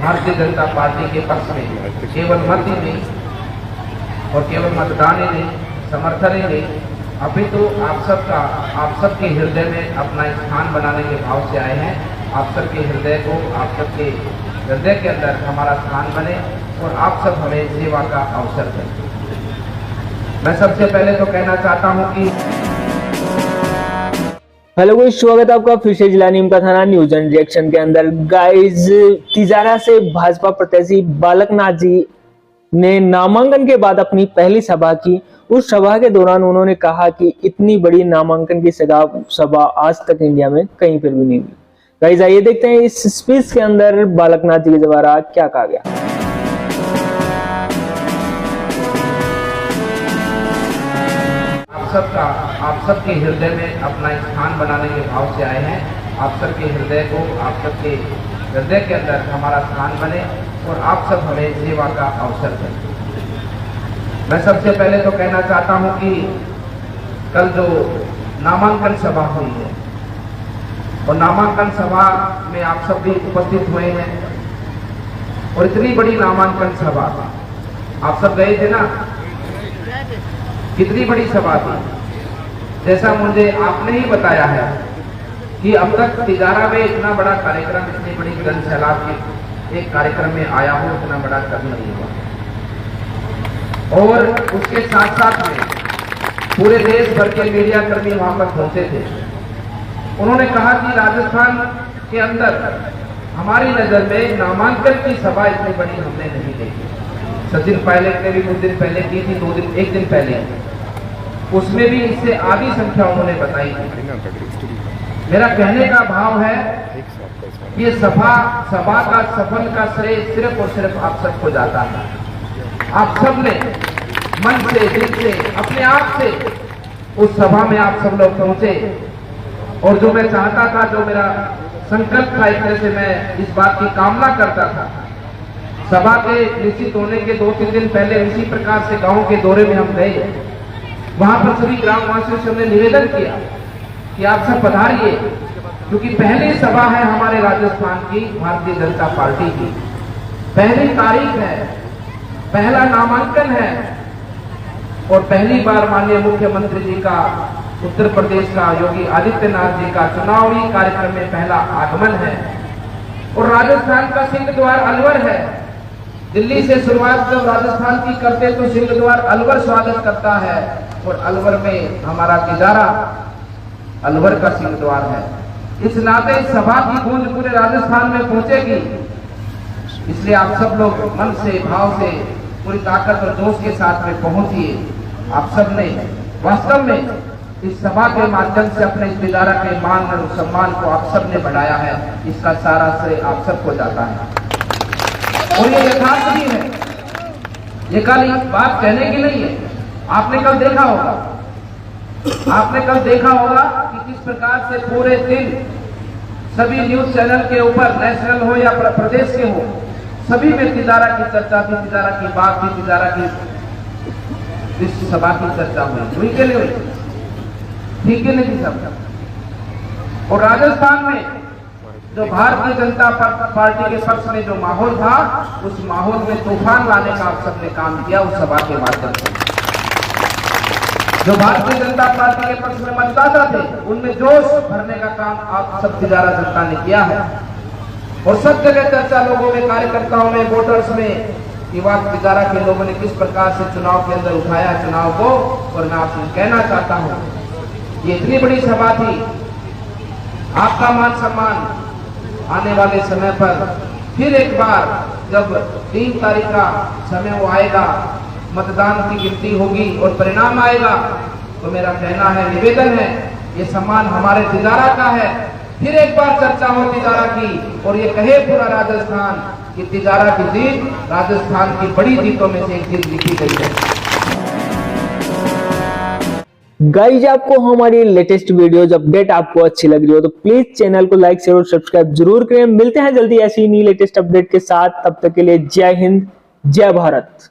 Bharatiya Janata party के पक्ष में केवल मत ही नहीं और केवल मतदान ही नहीं, समर्थन ही नहीं, अभी तो आप सबके हृदय में अपना स्थान बनाने के भाव से आए हैं। आप सबके हृदय को, आप सबके हृदय के अंदर हमारा स्थान बने और आप सब हमें सेवा का अवसर दें। मैं सबसे पहले तो कहना चाहता हूं कि हेलो गाइस, स्वागत है आपका फिर से जिला नीम का थाना न्यूज एंड रिएक्शन के अंदर। गाइस, तिजारा से भाजपा प्रत्याशी बालकनाथ जी ने नामांकन के बाद अपनी पहली सभा की। उस सभा के दौरान उन्होंने कहा कि इतनी बड़ी नामांकन की सभा आज तक इंडिया में कहीं पर भी नहीं हुई। गाइस, आइए देखते हैं इस स्पीच के अंदर बालकनाथ जी के द्वारा क्या कहा गया। आप सबके हृदय में अपना स्थान बनाने के भाव से आए हैं। आप सबके हृदय को, आप सबके हृदय के अंदर हमारा स्थान बने और आप सब हमें सेवा का अवसर दें। मैं सबसे पहले तो कहना चाहता हूं कि कल जो नामांकन सभा हुई है और नामांकन सभा में आप सब भी उपस्थित हुए हैं और इतनी बड़ी नामांकन सभा आप सब गए थे ना, कितनी बड़ी सभा थी। जैसा मुझे आपने ही बताया है कि अब तक तिजारा में इतना बड़ा कार्यक्रम, इतनी बड़ी जन सैलाब के एक कार्यक्रम में आया हो, इतना बड़ा कभी नहीं हुआ। और उसके साथ साथ में पूरे देश भर के मीडिया कर्मी वहां पर पहुंचे थे। उन्होंने कहा कि राजस्थान के अंदर हमारी नजर में नामांकन की सभा इतनी बड़ी हमने नहीं देखी। सचिन पायलट ने भी कुछ दिन पहले की थी, एक दिन पहले, उसमें भी इससे आधी संख्या उन्होंने बताई थी। मेरा कहने का भाव है ये सभा का सफल का श्रेय सिर्फ और सिर्फ आप सबको जाता है। आप सब ने मन से, दिल से, अपने आप से उस सभा में आप सब लोग पहुंचे और जो मैं चाहता था, जो मेरा संकल्प था, एक तरह से मैं इस बात की कामना करता था। सभा के निश्चित होने के 2-3 दिन पहले इसी प्रकार से गांव के दौरे में हम गए। वहां पर सभी ग्रामवासियों से हमने निवेदन किया कि आप सब पधारिए, क्योंकि पहली सभा है हमारे राजस्थान की भारतीय जनता पार्टी की। पहली तारीख है, पहला नामांकन है और पहली बार माननीय मुख्यमंत्री जी का, उत्तर प्रदेश का योगी आदित्यनाथ जी का चुनावी कार्यक्रम में पहला आगमन है। और राजस्थान का सिंह द्वार अलवर है। दिल्ली से शुरुआत जब राजस्थान की करते तो सिंह द्वार अलवर स्वागत करता है और अलवर में हमारा तिजारा अलवर का सिंह द्वार है। इस नाते इस सभा की गूंज पूरे राजस्थान में पहुंचेगी, इसलिए आप सब लोग मन से, भाव से, पूरी ताकत और जोश के साथ में पहुंचिए। आप सब ने वास्तव में इस सभा के माध्यम से अपने तिजारा के मान और सम्मान को आप सब ने बढ़ाया है। इसका सारा श्रेय आप सबको जाता है और ये यथार्थ भी है। ये खाली बात कहने की नहीं है। आपने कल देखा होगा कि किस प्रकार से पूरे दिन सभी न्यूज चैनल के ऊपर, नेशनल हो या प्रदेश के हो, सभी में तिजारा की चर्चा थी, तिजारा की बात थी, तिजारा की इस सभा की चर्चा हुई के लिए हुई, ठीक है नहीं सब। और राजस्थान में जो भारतीय जनता पार्टी के पक्ष में जो माहौल था, उस माहौल में तूफान लाने का आप सबने काम किया उस सभा के माध्यम से। जो भारतीय जनता पार्टी के पक्ष में मतदाता थे, उनमें जोश भरने का काम आप सब तिजारा जनता ने किया है। और सब जगह चर्चा लोगों में, कार्यकर्ताओं में, वोटर्स में, युवा तिजारा के लोगों ने किस प्रकार से चुनाव के अंदर उठाया चुनाव को। और मैं आपसे कहना चाहता हूं, ये इतनी बड़ी सभा थी, आपका मान सम्मान आने वाले समय पर फिर एक बार जब 3 तारीख का समय वो आएगा, मतदान की गिनती होगी और परिणाम आएगा, तो मेरा कहना है, निवेदन है, ये सम्मान हमारे तिजारा का है। फिर एक बार चर्चा हो तिजारा की और ये कहे पूरा राजस्थान कि तिजारा की जीत राजस्थान की बड़ी जीतों में से एक जीत लिखी गई है। गाइज, आपको हमारी लेटेस्ट वीडियोज अपडेट आपको अच्छी लग रही हो तो प्लीज चैनल को लाइक, शेयर और सब्सक्राइब जरूर करें। मिलते हैं जल्दी ऐसी नई लेटेस्ट अपडेट के साथ। तब तक के लिए जय हिंद, जय भारत।